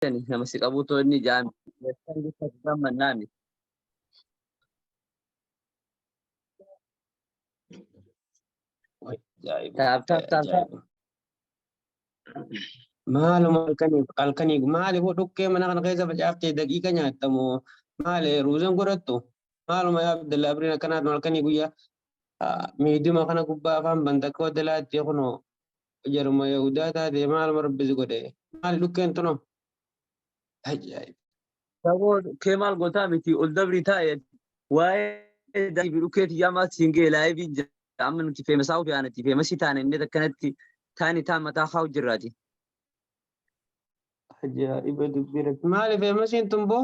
يعني nama si qabutu inni jaami. Kan bisa sama nami. Taap. Maaluma halkanii maali dhukkee mana kana keessa facaaftee daqiiqa nyaattamu maali ruuzan godhattu maaluma yaa Abdallaa Abriin akkanaatu halkanii guyyaa miidhuma kana gubbaa afaan bantakka waddalaatti kunoo jaruma Yahudaa taate maaluma rabbisi godhe maali dhukkeen tuno ajaa'iba. Saboo keemaal gotaa miti ol dabri taa'e waa'ee daa'imni dhukkeeti jaamaa singee laayivii jira amma nuti feemasaa ofii aanatti feemasii taane inni akkanatti taani taan mataa haa hojjirraati. Ajaa'iba dubbira maali feemasiin tumboo?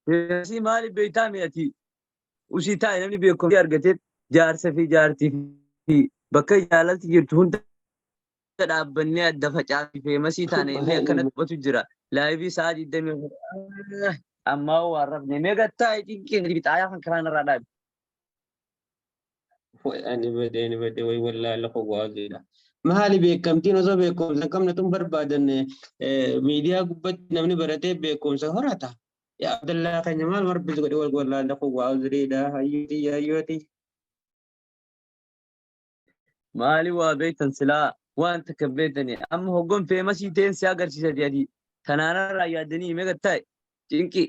Feemasii maali beektaa mi'ati usii taa'e namni beekumsi argatee jaarsa fi jaartii fi bakka jaalalti jirtu hunda dhaabbannee adda facaafi feemasii taane inni akkanatti dubbatu jira. Laayivii sa'a 20 ammaa waan rafne meeqa taa'e xiqqeen bixaayaa kan karaan irraa dhaabe. Ani badee way wallaahi lafa waaqiidha. Maali beekamtiin osoo beekumsa qabne tun barbaadan miidiyaa gubbatti namni baratee beekumsa horata. Yaa Abdallaa keenya maal marbisu godhe wal wallaahi lafa waaqiidha hayyooti. Maali waa beektan silaa waan takka beektani amma hoggon feemasii ta'een si agarsiisa jedhanii kanaanarraa yaadanii meeqa taa'e cinqii.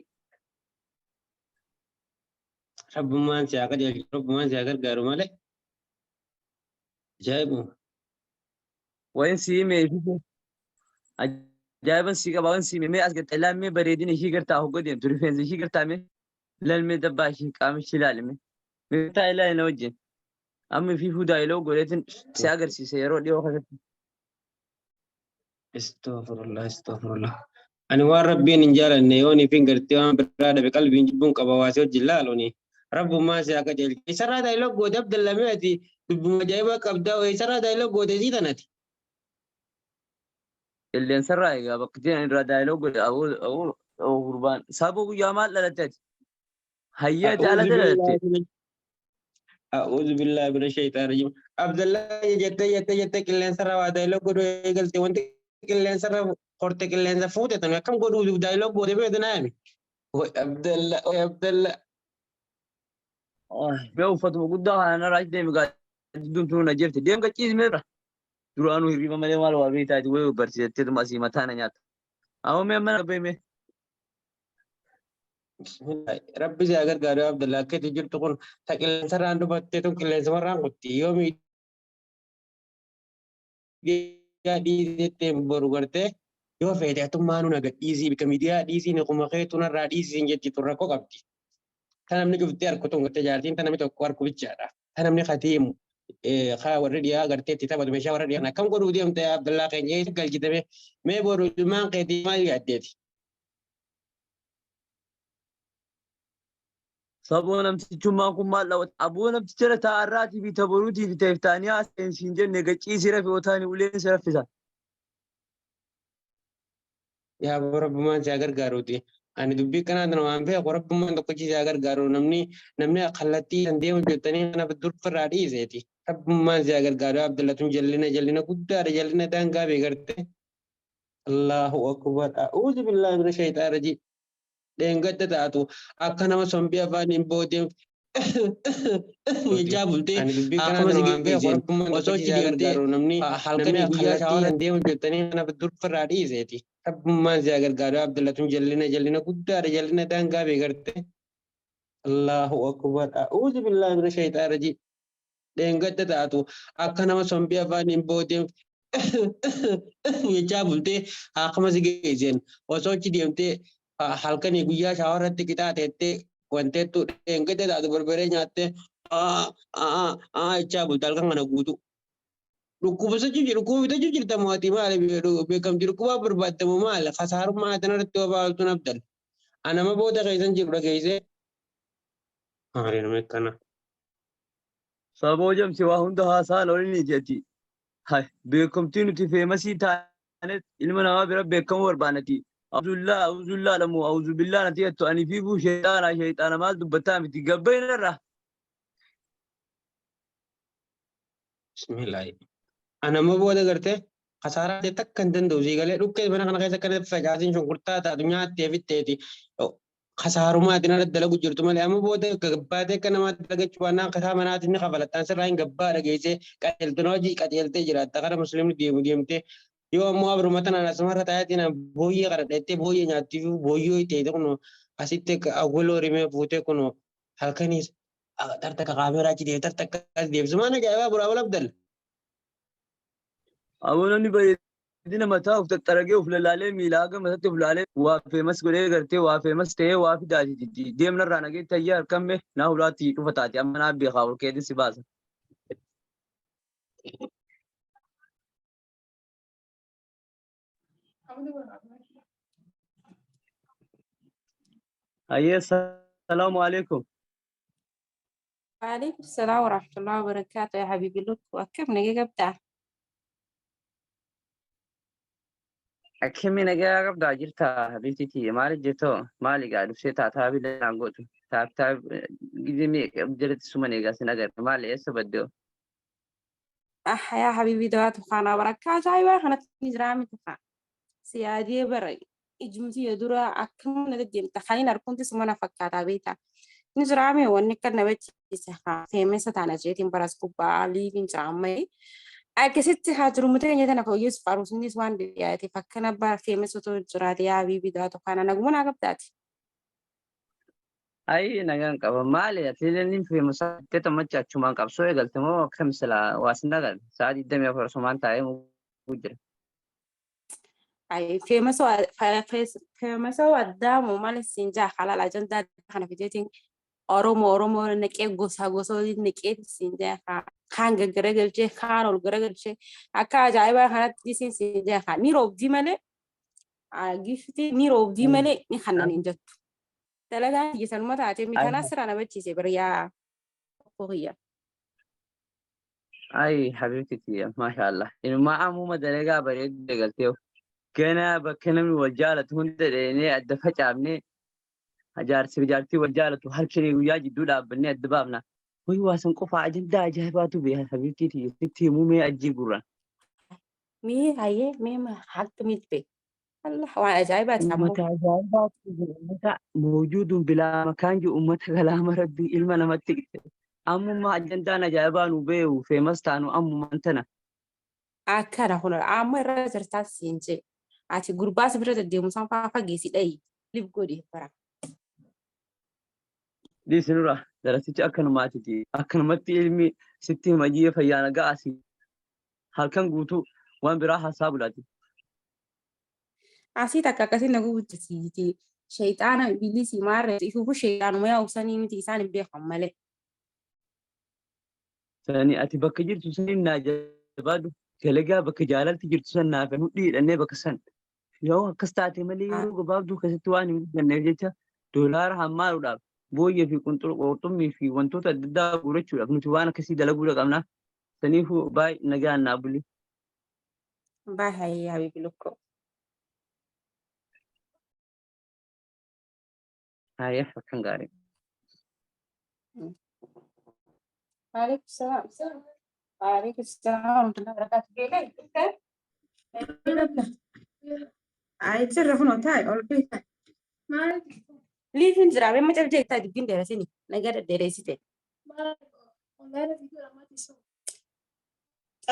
Rabbumaan si haa qajeelchu rabbumaan si haa gargaaru malee. Ajaa'ibu. Wayin si himee fi ajaa'iban si qaba wayin si himee as gaxxee laalmee bareedina ishii gartaa hoggoo deemtu rifeensa ishii gartaa mee lalmee dabbaa ishii qaama ishii ilaalime mee taa'e ilaalina wajjin amma fi fuudaa iloo godheetin si agarsiisa yeroo dhiyoo keessatti. Astaghfirullah. Ani waan rabbiin hin jaalanne yoon ifin gartee waan biraa dhabe qalbiin jibbuun qaba waasii wajjin laaluuni. Rabbummaa si haa qajeelchu. Isarraa daa'iloo goote Abdallamee ati dubbuma ajaa'ibaa qabdaa isarraa daa'iloo goote sii tanati. Qilleensarraa egaa bakka ta'an irraa daa'iloo godhe gurbaan saboo guyyaa maal dhalatte ati? Hayyaa jaalata dhalatte. A'uudhu billahi mina shaytaan rajim. Abdallaa jettee qilleensarraa waa daa'iloo godhu eegalte wanti qilleensarraa horte qilleensa fuute tan akkam godhuuf daa'iloo goote beeku naami. Abdallaa. Mee uffatuma guddaa kanarraa deemi gaadidduun na jirti deem gachiismeerra. Duraanuu hirriba malee maal waa beektaati wayii barsiisetteetuma asii mataa na nyaata. Amma mee mana beeme. Rabbi si haa gargaaru Abdallaa akka itti jirtu kun ta qilleensarraan dubattee tun qilleensa warraan qotti yoo miidiyaa dhiisettee boru gartee yoo feete atummaa nu naga dhiisii bika miidiyaa dhiisiin akkuma keetunarraa dhiisiin jechi tun rakkoo qabdi. Kan namni cuftee harku tun gartee jaartiin tan namni tokko harku bichaadha. Kan namni kateemu kaa warri dhiyaa gartee itti taphatu meeshaa warra dhiyaa akkam godhuu deemte Abdallaa keenya eessa galchitame mee boru ilmaan keetii maal yaaddeeti? Saboo namtichummaan kun maal dhawwata? Aboo namticha taa'arraatii fi taboruutii fi teeftaanii haaseensiin jenne gachiisii rafe otaanii uleen si raffisa. Yaa rabbumaan si haa gargaaruuti. Ani dubbii kanaa tana waan beeku rabbumaan tokkichi si haa gargaaru namni kallattii kan deemu jettanii kana durfirraa dhiiseeti. Rabbumaan si haa gargaaru Abdallatuun jallina guddaadha jallina daangaa beekarte. Allahu akbar. A'uudhu billahi mina shaytaan rajim. Dheengadda taatu akka nama sombii afaaniin boodee jechaa bultee akkuma si beeku rabbumaan osoo itti deemtee halkanii guyyaa shaawara deemu jettanii kana durfirraa dhiiseeti. Rabbumaan si haa gargaaru Abdallatuun jallina guddaadha jallina daangaa beekarte. Allahu akbar. A'uudhu billahi mina shaytaan rajim. Dheengadda taatu akka nama sombii afaaniin boodee jechaa bultee akkuma si geesseen osoo itti deemtee halkanii guyyaa shaawarratti qixaateettee wanteettu dheengadda taatu barbaree nyaattee jechaa bulta halkan kana guutu. Dhukkuba bitachuu jirta mootii maali beekamti dhukkubaa barbaadamu maali kasaarummaa tanarratti obaaltuun Abdal. Anama booda keessan jiru dhageessee. Maali nama akkana. Saboo jamsi waa hunda haasaa loolini jetti. Beekamtii nuti feemasii taane ilma namaa bira beekamuu barbaannati. Auzullaa lamu auzubillaa nati jettu ani fiiguu sheexaana maal dubbataa miti gabbaynarra. Bismillaahi. Anama booda gartee خسارات تكن دندو زي قال لك من أنا كذا كذا فجازين شو قرطات الدنيا تيفتي خسارة ما أدنى الدلق جرت ما لهم بوده كبادة كنا ما تلقى شوانا كذا ما نادني خبرت تنسر راين كبادة جيسه كاتل تناجي كاتل تجرات تكره مسلم ديم تي يوم ما أبرو مثلا أنا سمعت تايتنا بويه كرت تي بويه ناتي بويه تي كنو أسيتك أقوله ريمه بوته كنو هالكنيس ترتك كاميرا جدي ترتك ديم زمانه جاوا برا ولا بدل أولا نبي دينا متى وتترجع وفي الليل ميلاقة متى في الليل وفيمس قولي करते وفيمس تيه وفي داجي جدي ديم نرانا جيت تيار كم में ना हुआ थी तो बताते हम ना भी खाओ के दिन सिबास आइए السلام عليكم وعليكم السلام ورحمة الله وبركاته يا حبيبي لك وكم نجي بتاع أكمل نجا قبل داجرتا حبيبتي تي مالي جتو مالي قاعد في تا تابي لانغوتو تاب جديمي بجرت سمني قاس نجار مالي إيش بدو يا حبيبي دوات وخانا بركاته أيوة خنا نجرامي تفا سيادية بري إجمتي يدورا أكم نجدين تخلينا نركون تسمنا فكاتا بيتا نجرامي ونكر نبتي سخا في مسا أنا جيتين براس كوبا ليفين جرامي أكسيت هاجرو متين يدنا كويس فاروس نسوان بياتي فكنا بار في مسا تو جراتي يا حبيبي دوات وخانا نقومنا قبتاتي أي نجان كاب مالي أتلين في مسا تتمتع شو كاب سوي قلت مو كم سلا واسنا قال ساعد يدم يا فرسمان تاعي موجر أي في مسوا الدام مال السنجا خلال أجندة خنا في جيتين Oromo neqee gosa neqee sinjaa kaan gaggaragalchee kaan ol garagalchee akka ajaa'ibaa kanatti isin sinjaa ni roobdii malee gifti ni roobdii malee ni kannaniin jettu. Dalagaan hiyyeessanuma taatee mikanaa sirraa namachiise bariyaa hooyya. أي حبيبتي ما شاء الله إنه ما عمو ما درجة بريد قلتيه كنا بكلم وجالة هند لأني الدفع عمني جارتي وجالة وهر شيء وياجي دولا بني الدبابنا وهي واسن قفا أجندة جايباتو بها حبيبتي تي ستي مو مي أجي قران مي هاي مي ما حق ميت بي الله وعلى أجايبات عمو. متى جايبات متى موجود بلا مكان جو أمتها كلام ربي إلما نمتك أمو ما أجندة أنا جايبانو بيو في مستانو أمو ما أنتنا Akkana kun amma irra jirtaa siinjee ati gurbaa sibira deddeemu san faafa geessi dhayi lif godhi bara. دي سنورة درستي أكن ماتتي أكن متي علمي ستي مجيه فيانا قاسي هل كان قوتو وان براحة سابلاتي Asii takka akkasii nagu guddisiiti. Shayxaana ibilisi maarre ifufu shayxaanuma yaa ubsanii miti isaan hin beekan malee. ثاني أتي بك جرت سنين ناجبادو كلجا بك جالت جرت سن نافع ودي لأني بك سن يو كستاتي ملي يرو قبابدو كستواني من نجيتا دولار همار ولا بويه في كنترول قوتمي في وانتو تددا بورتشو لكن توانا كسي دلقو لك أمنا سنيفو باي نجان نابلي Bahay ya habibi lukko. هاي فكان غاري Waalaikum salam. Waalaikum salam warahmatullahi wabarakatuh. Gele, ay sirra kun otai ol kita. Livin jira be macam je ta digin dere sini. Negara dere site.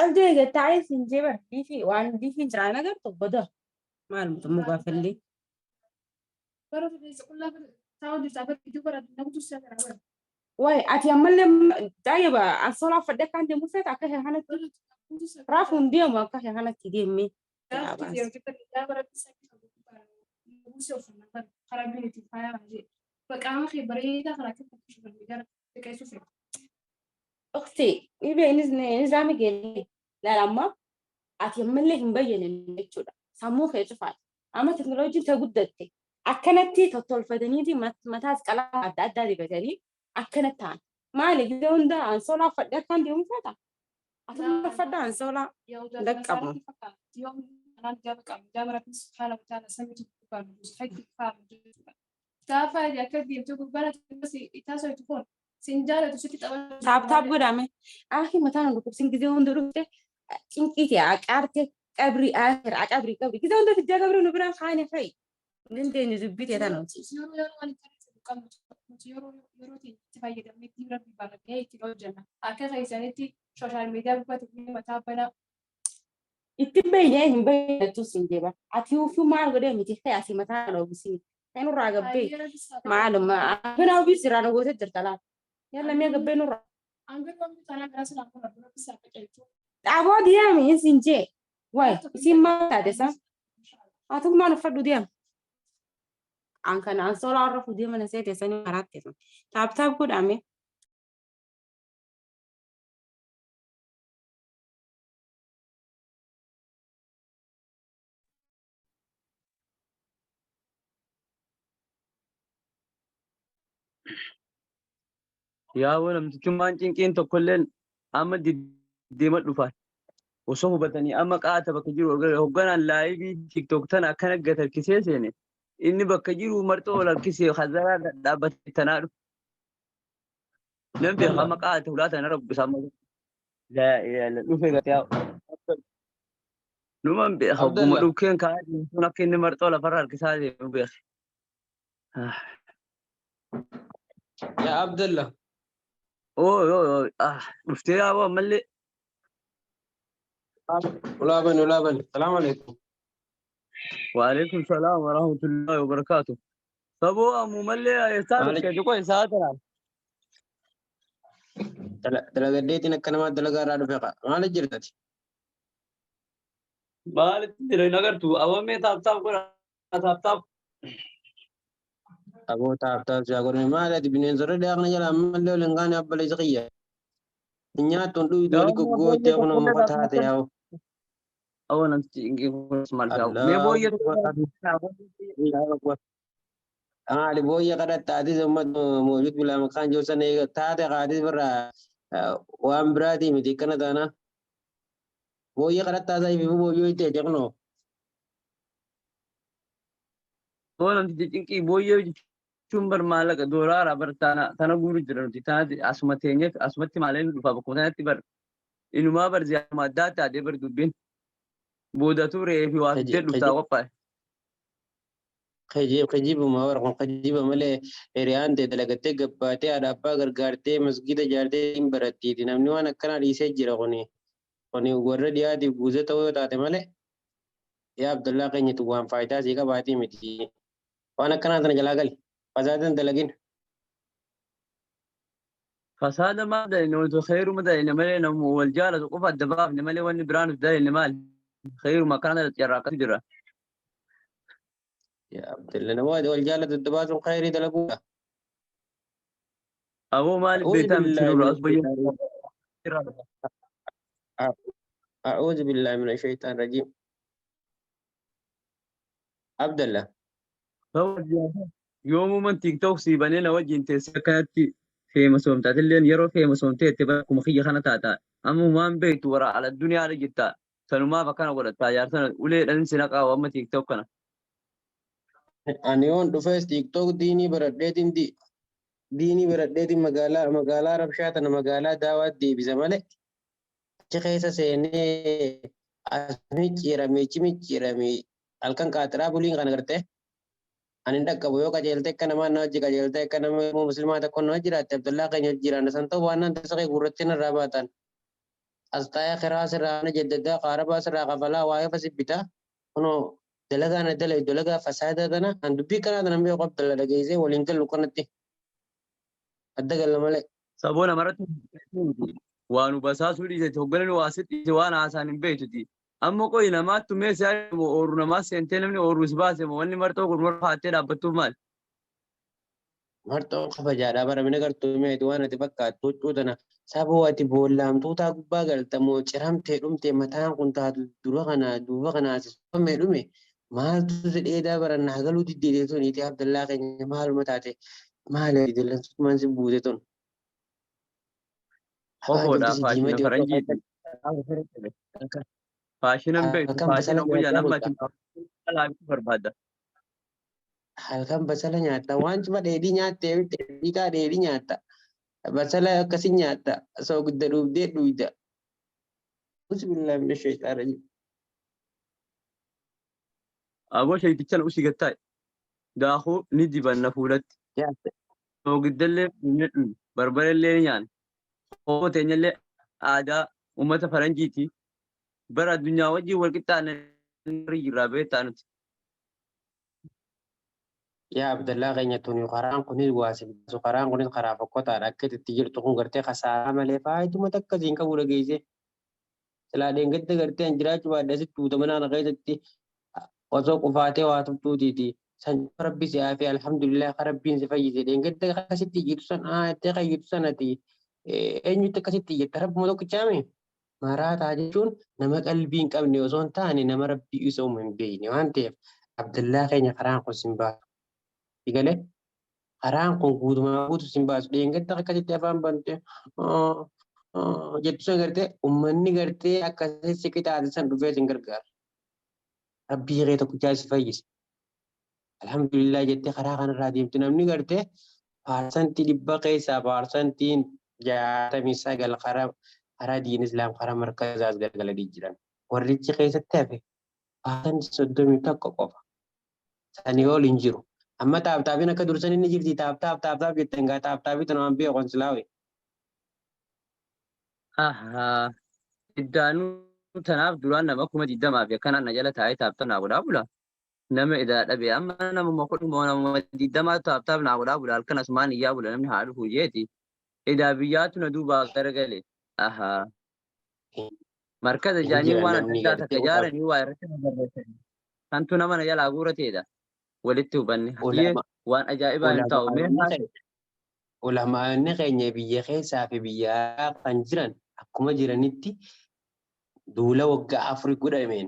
Alde ga tai sinje ba difi wan livin jira nagar to bodo. Malum to muga felli. Wai ati amalle daiba asala fadde kan de mufeta ka he hanati rafun dia ma ka he hanati de me اختي يبي نزامي قال لا لما ati amalle himbayene lechuda samu ke tufat ama teknoloji ta guddatte akkanatti tottolfataniiti mataas qalama adda addaa dibatanii akkanattaan maali gidee hunda ansoolaa fadhe akkaan deemu feeta ati fadha ansoolaa daqqabu taap godhame akhi mataan dhukkubsin gidee hunda dhufte cinqiiti aqaarte قبري آخر قبري كذا وانت تجا قبري نبران خاني في انت نزبيت يا تنو itibay niya himbay to sinjeba ati ufu mal gode mi ti khaya si mata lo bisi kanu raga be malum bana bisi rana gote tertala yalla me gabbe no abo dia mi sinje wai simma ta desa atu ma no fadu dia an kana an sola rafu dia mana sai desa ni maratte tab kud ame yaa namtichummaan cinqiin tokkolleen amma deema dhufan osoo hubatanii amma qaata bakka jiru hogganaan laayivii tiktok tana akkana gatarkisee seene inni bakka jiru marxoo ol harkisee hazaraa dhaabbatee tanaa dhufu nan beeku amma qaata hulaa tana rabbisaa dhufe gatee numan beeka hogguma dhukkeen kaa sun akka inni marxoo lafarra harkisaa deemu beeke. يا عبد الله dhuftee yaaboo ammallee. ولا بن السلام عليكم. وعليكم السلام ورحمة الله وبركاته. saboo ammu mallee ayesaan ke duko isaa tanan dalagaddeetiin akkanamaa dalagaa irraa dhufe maal jirtati? maalitti jira nagartu awwamee taaptaaf godha taaptaaf Aboota abtaaf jaagoon maal ati bineensota daaqna jala ammallee ol hin gaane abbala isa qiyya. Nyaattuun dhuytu wali goggoottee kun muka taate yaa'u. awwa namtichi ingee kunis maal ta'u mee booyyatu Ali booyya kadhattaatis uummata moojut bilaa maqaan joossan taate qaatis birraa waan biraatii miti akkana taana. Booyya kadhattaasaa ififu booyyoo itti jeqnoo. awwa namtichi cinqii booyyee jechuun bar maallaqa doolaara bar tana guuru jira nuti tanatti asuma teenyeef asumatti maaleen dhufa bakkuma tanatti bar inumaa bar ziyaama addaa taatee bar dubbiin boodatu reefi waa fiddee dhuftaa qophaa'e. Kijibuma warra kijiba malee hiriyaan ta'e dalagattee gabbaatee haadha abbaa gargaartee masgida ijaartee hin barattiiti. Namni waan akkanaa dhiisee jira kuni warra dhiyaatiif buusee ta'uu yoo taate malee yaa Abdullaa keenyatu waan faayidaa sii qabaatii miti. Waan akkanaa sana jalaa gali. Fasaadan dalagin. fasaada maal dalina wanto khayruma dalina malee namu wal jaalatu qofa adda baafne malee wanni biraan uf dalina maal khayruma akkana carraaqatu jira. Yaa Abdullaa nama wal jaalatu adda baasuun khayrii dalaguudha. aboo maaliif beektaa miti nurra as bayyana. أعوذ بالله من الشيطان الرجيم. عبد الله. yoomuman tiktok siibanii na wajjin teessee akkanatti feemasoomtaatilleen yeroo feemasoomtee itti bakkuma kiyya kana taata ammumaan beektu wara ala duniyaa jirta sanumaaf akkana godhataa jaarsana uleedhaan si naqaa amma tiktok kana. Ani yoon dhufees tiktok diinii baradheetiin magaalaa rabshaa tana magaalaa daawaatti deebisa malee achi keessa seenee as micciirame halkan qaatiraa buliin kan agartee ani dhaqqabu yoo qajeelte akka namaa na wajji qajeelte akka nama muslimaa tokko na jiraatte Abdullaa keenya jiraanna san ta'u waan nanta saqee gurratti irraa baatan as taa'ee kiraa sirraa na jeddaddaa qaarabaa sirraa kafalaa waa'ee fasibbitaa kunoo dalagaa na dalagaa fasaadaa tana an dubbii kanaa tana beeku Abdullaa dhageessee waliin gallu kanatti adda galla malee. Saboo namarratti waan basaasuu dhiisatti hogganani waasitti waan haasaan hin beektuti. Amma qoyi namaattu meeshaa ooru namaa seentee namni ooruus baase wanni marxoo gurguruu faattee dhaabbattuuf maal? Marxoo kabajaadhaa baramina gartuu meetu waan ati fakkaattu huccuu tana saboo ati boollamtuu taa gubbaa galtamoo ciramtee dhumtee mataan kun taatu dura kanaa duuba kanaa asisfamee dhume maaltu si dheedaa barannaa galuu diddeetee tun iti Abdullaa keenya maaluma taate maali dallansuumaan si buute tun. Qofoodhaa faashina faranjiiti. Faashinan beektu faashina guyyaa namatti barbaadda. Halkan basala nyaatta waan cima dheedhii nyaattee dhiigaa dheedhii nyaatta basala akkasii nyaatta osoo gudda dhuubdee dhuyda. Bismillah min shaytaan rajim. أبو شيء تكلم وش قتاي داخو ندي بالنفولت لو قد اللي بربر اللي يعني هو تاني اللي عادة أمة فرنجيتي برا الدنيا وجي والقتان نري رابط أنت يا عبد الله غنيا توني قران كوني واسب سو قران كوني قرا فكوتا ركت تجير تكون غرتي خسارة مالي فاي تو متك زين كبولا جيزي سلا دين قد غرتي انجرا جوا دسي تو تمنا نغيتي وزوق فاتي واتم تو دي سن ربي سيافي الحمد لله ربي سفيزي دين قد خسيتي جير سن تغير سنتي اني تكسيتي يترب مدوك جامي مرات عاجون نما قلبين قبني وزون تاني نما ربي يسو من بيني وانت عبد الله غنيا قران قسم با يقال karaan kun guutumaa guutu sin baasu dheengadda akkasitti afaan bante jettu san gartee ummanni gartee akkasitti si qixaate san dhufee sin gargaara. Rabbii hiree tokko jaasi fayyise. Alhamdulillah jettee karaa kanarraa deemtu namni gartee paarsantii dhibba keessaa paarsantiin 69 karaa diin islaam karaa markazaas galgalanii jiran. Warrichi keessatti hafe paarsantii 31 qofa. Sanii ol hin jiru. Amma taaptaabiin akka dursan inni jirti taaptaap jettan gaa taaptaabii tana waan beeku konsilaawe. Iddaanuu tanaaf duraan nama 20 fi akkanaan na jala taa'ee taaptaa naa godhaa bula. Nama idaa dhabe amma nama 20 taaptaaf naa godhaa bula halkan asumaan iyyaa bula namni haa dhufu jeeti. Idaa biyyaatu na duubaa garagale. Markaza jaanii waan adda addaa takka ijaaranii waa irratti na barreessanii. Kantu nama na jalaa guurateedha. Walitti hubanne hayyee waan ajaa'ibaa hin ta'u mee ulamaa'onni keenya biyya keessaa fi biyyaa kan jiran akkuma jiranitti duula waggaa 4 godhameen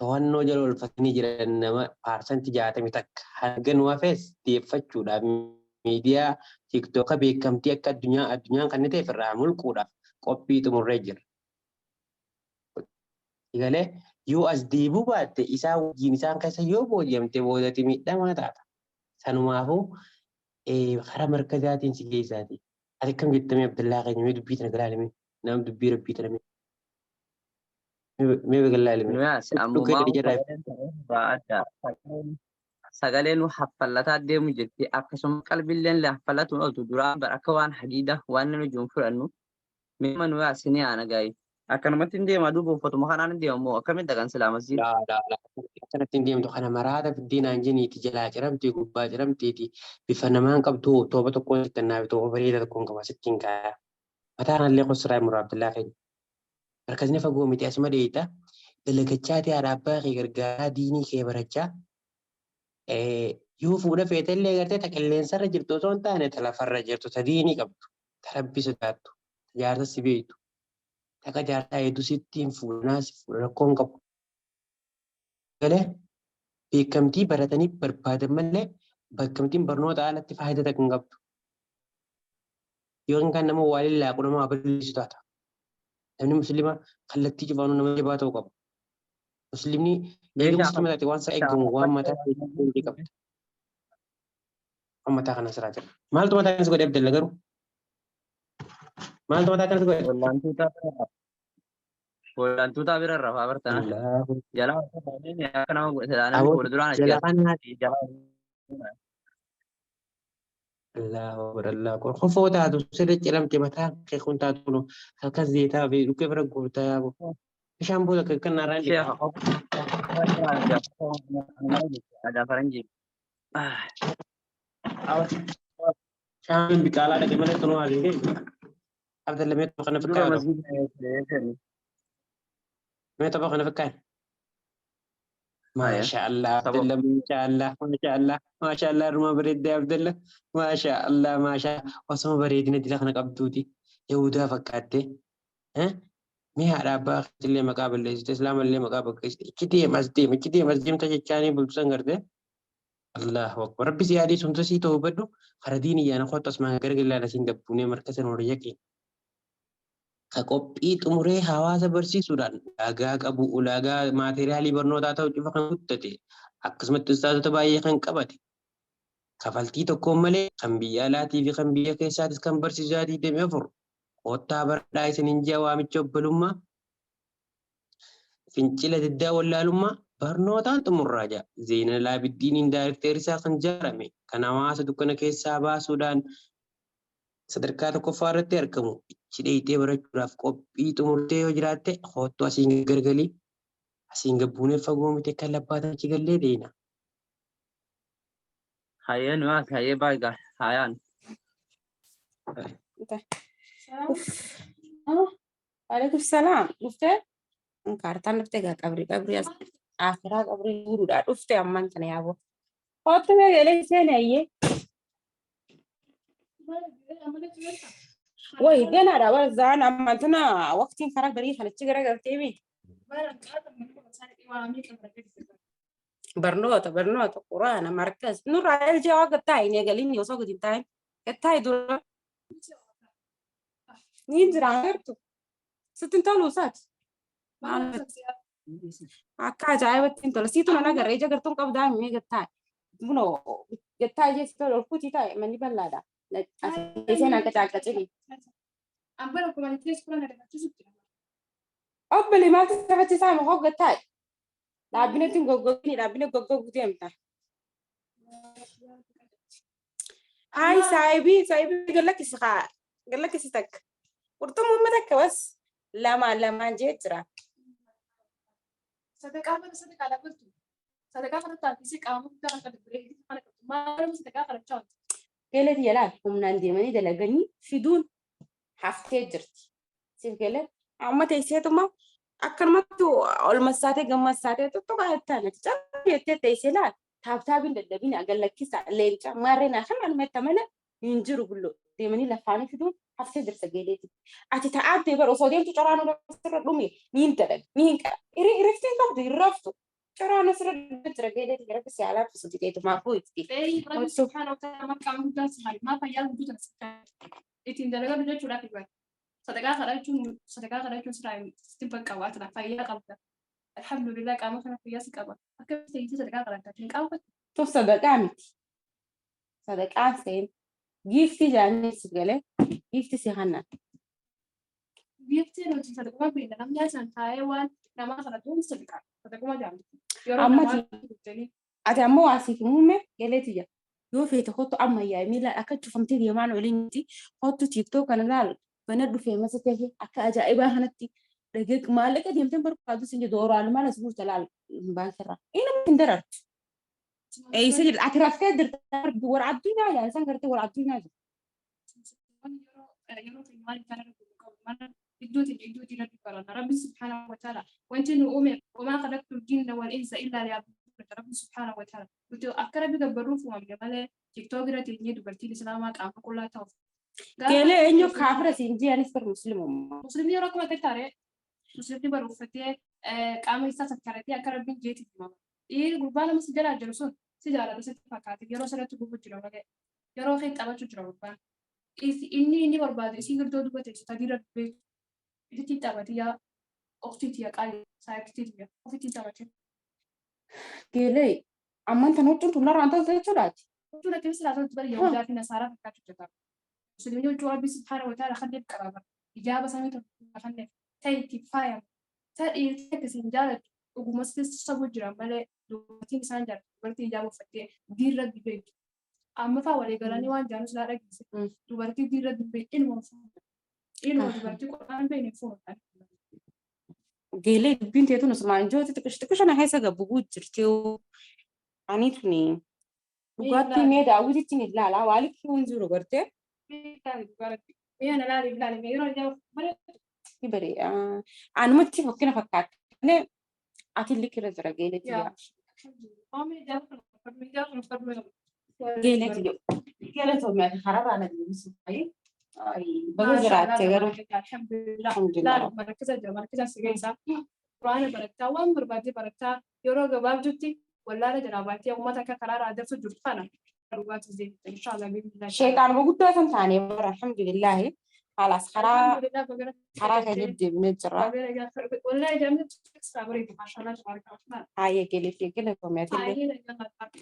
to'annoo jala oolfatanii jiran nama paarsantii 60 takka hanga nu hafees deeffachuudhaaf miidiyaa tiiktooka beekamtii akka addunyaan kan ta'e irraa mulquudhaaf qophii xumurree jira. Egalee yoo as deebuu baatte isaa wajjin isaan keessa yoo booji'amte boodatti miidhamaa taata. Sanumaafuu karaa markazaatiin si geessaati. Ati kam jettamee Abdallaa keenya mee dubbii tana galaalame nama dubbii rabbii tana mee galaalame. Sagaleen haffallataa deemu jirti akkasuma qalbiilleen hafallatu ooltu duraan bara akka waan hadiida waan nama jiru fudhannu mee manu yaasini aana gaa'e. Akkanumatti hin deemaa duuba uffatuma kanaan hin deemamoo akkamitti dhaqan silaamasii? Akkanatti hin deemtu kana maraata fiddeenaan jeniiti jalaa ciramtee gubbaa ciramteeti bifa namaan qabdu tooba tokkoon sittannaafi tooba bareeda tokkoon qaba sittiin kaaya. Mataa kanallee qosiraa mura Abdullaa keenya. Markazni fagoo miti asuma dheeyita dalagachaa ta'e abbaa kee gargaaraa diinii kee barachaa yoo fuudha feetallee gartee ta qilleensarra jirtu osoo hin taane ta lafarra jirtu ta diinii qabdu ta rabbi sodaattu ta jaarsa si beektu. Taka jaartaa hedduu sittiin fuudhanaas rakkoon qabu. Galee beekamtii baratanii barbaadan malee beekamtiin barnoota alatti faayidaa takka hin qabdu. Yoo kan nama waaliin laaqu nama aballeessu taata. Namni musliima kallattii cufaanuu nama jabaa ta'uu qaba. Musliimni eega musliima taate waan isaa eeggamu waan mataa keessatti qabda. Waan mataa kana asiraa jira. Maaltu mataa kanas godhee Abdalla garuu? Maaltu mataa kanas godhee? Walantuutaa bira rafaa bartana. Jalaa akka nama godhatanii fuula duraan Allahu Kofoo taatu sirrii ciramte mataa kee kun taatu halkan zeetaa fi dhukkee bira guurtaa yaabu. Bishaan booda kan narraa hin Ada faranjii. Shaan biqaalaa dhaqee malee tunuu haasee Abdalla mee kana fakkaatu. Mee tapha kana fakkaatu. Maashaallah Abdalla maashaallah ruma bareeddee Abdalla maashaallah osoo bareedina dila kana qabduuti Yahudaa fakkaattee mee haadha abbaa illee maqaa balleessite islaamallee maqaa balleessite ichi deemas deemta jechaanii bulchisan gartee Allahu akbar rabbi si yaadii sumta sii ta'uu baddu kara diinii yaana kottu asmaan gargalaala siin gabbuunee markasa noora yaqee. Qophii xumuree hawaasa barsiisuudhaan ulaagaa qabu ulaagaa maateriyaalii barnootaa ta'u cufa kan guttate akkasumatti ustaazota baay'ee kan qabate kafaltii tokkoon malee kan biyya alaatii fi kan biyya keessaatis kan barsiisaa 24 kottaa baradhaa isiniin ji'a waamicha obbolummaa fincila diddaa wallaalummaa barnootaan xumurraa jira. Zeenal Abiddiiniin daayirekteerri isaa kan ijaarame kan hawaasa dukkana keessaa baasuudhaan sadarkaa tokkoffaa irratti argamu. Ichi dheeyitee barachuudhaaf qophii xumurtee yoo jiraatte hoottu asiin gargalii asiin gabbuunee fagoo miti kan labbaatan achi gallee deena. Hayyee nuwaas hayyee baay'ee hayyaan. Waalaikum salam. Dhufte? Kaartaan dhufte egaa qabrii as afiraa qabrii guuruudhaa dhufte ammaan kana yaaboo. Hoottu mee galee seene ayyee. Wai ganaadha bara zaan ammaan tana waqtiin karaa garii kanatti garagaltee beekti. Barnoota quraana markas nurraa eljaa waa gattaa hin eegalin osoo gadi hin taa'in gattaa dura ni jiraan gartu sittin toluu isaati. Akka ajaa'ibatti hin tola siitu nan agarra ija gartuun qabdaa himee gattaa bunoo gattaa ija si tola olfuutii taa'e manni bal'aadha. Seenaan qacaaqacini. Obbole maaltu sabachiisaa ma hoggataa? Dhaabbina ittiin goggogni dhaabbina goggoguu deemta. Ay saayibii gallakkisi takka. Qurxummuu uummata akka bas lamaan jee jira. Sadaqaa dhaabbattu. Sadaqaa kana taasisee qaama guddaa kan qabu. Maal sadaqaa kadhachaa jirti? Geelati yaalaa humnaan deemanii dalaganii fiduun haftee jirti. Siif geelati amma teesseetuma akkanumatti ol massaatee gammassaatee tuttuqaa jettaan ati cabbeettee teessee laal taabtaabiin dadhabin agallakkisa leenca maarreen kan almetta malee hin jiru gulloo deemanii lafaanii fiduun haftee jirsa geeleeti. Ati ta'aabdee bara osoo deemtu coraan irra dhume niin dalag niin qara iriftiin qabdu hin raftu. Coraan asirra jira geeleeti gara kasi alaa fisuuti teetumaa fuuti. Rabbi subhaanahu wa ta'ala maqaan guddaa simaali maa fayyaa gudduu taasisaa ittiin dalagaa jechuudhaaf ibada. Sadaqaa kadhachuun siraa ittiin bakka waatana fayyaa qabda. Alhamdulillah qaama kana fayyaa si qaba. Akkamitti ta'ee sadaqaa kadhataa hin qabu. Tuf sadaqaa miti. Sadaqaan seen giiftii jaannee si galee giiftii si hannaan. Giiftii nuti sadaquma beekna namni asaan taa'ee waan namaa kadhatuun sadaqaa sadaquma jaallatu. Ati ammoo waasiif muummee galeeti jira. Yoo feete hottu ammayyaa miilaan akka cufamtee deemaan waliin miti hottu tiiktoo kana laal bana dhufee masatee akka ajaa'ibaa kanatti dhageek maallaqa deemtee barbaadu sin jedhu oraan maal as buusta laal baasirraa. Inni hin darartu. Eessa jedha ati raftee jirta warra addunyaa yaa isaan gartee warra addunyaa jiru. Iddooti rabbi barana rabbi subhaanahu wa ta'ala wanti nu uume wamaa khalaqtu jinna wal insa illaa liya'buduun rabbi subhaanahu wa ta'ala nuti akka rabbi gabbaruuf uumamne malee tiktook irratti eenyee dubartiin islaamaa qaama qullaa ta'uuf. Geelee eenyu kaafira siin jiyaanis bar muslimummaa. Muslimni yeroo akkuma tattaare muslimni baruuffatee qaama isaa sakkaratee akka rabbiin jeetii himama. Dhiirri gurbaa nama si jalaa jiru sun si jaalata sitti fakkaate yeroo sirratti gubuu jira malee yeroo kee taphachuu jira gurbaan. Inni barbaadu isii girdoo dubbate tajaajila beeku. Itu taphate yaa ofiitti yaa qaali saayikitti yaa ofiitti taphate. Geelee ammaan tan huccuun tunnaa raantaa jechuudhaati. Huccuun akka ibsa laafatti bari yaa'uudhaa fi nasaaraa fakkaachuu jira. Musliimni huccuu rabbi subhaanahu wa ta'ala kanneen qabaman ijaaba samii tokko kanneen ta'e itti faayama. Dhiirri akkasiin jaalatu dhuguma sabuu jira malee dubartiin isaan jaalatu dubartii ijaaba uffattee diirra beektu. Amma fa'aa walii galanii waan jaanus laa dhageesse dubartii diirra beektu ilma fuudha. Ilma dubartii qodaan beekne fuudha. Geelee dubbiin teetu nusmaan jooti xiqqisha na keessa gabbuguu jirti. Ani tuni dhugaattii mee daawwititti ni ilaalaa waalitti hin jiru gartee. Anumatti fakkina fakkaate ati likkirra jira geeletti jira. Geeletti jiru. Geeletti oomishee hararaa na deemsu. Baga jiraattee garuu. Quraana barattaa waan barbaadde barattaa yeroo gabaabdutti wallaala janaabaatti uummata akka karaarraa adeemsu jirtu kana. Sheekaan guddaa kan taane bara alhamdulillahi halas karaa kan deemnee jirra. Haayya geeletti koomiyaatillee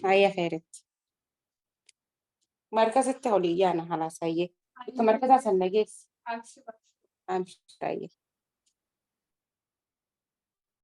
haayya khayritti. Markazatti olii yaana halas hayyee. Markazaa san nageessi. Amshiraayye.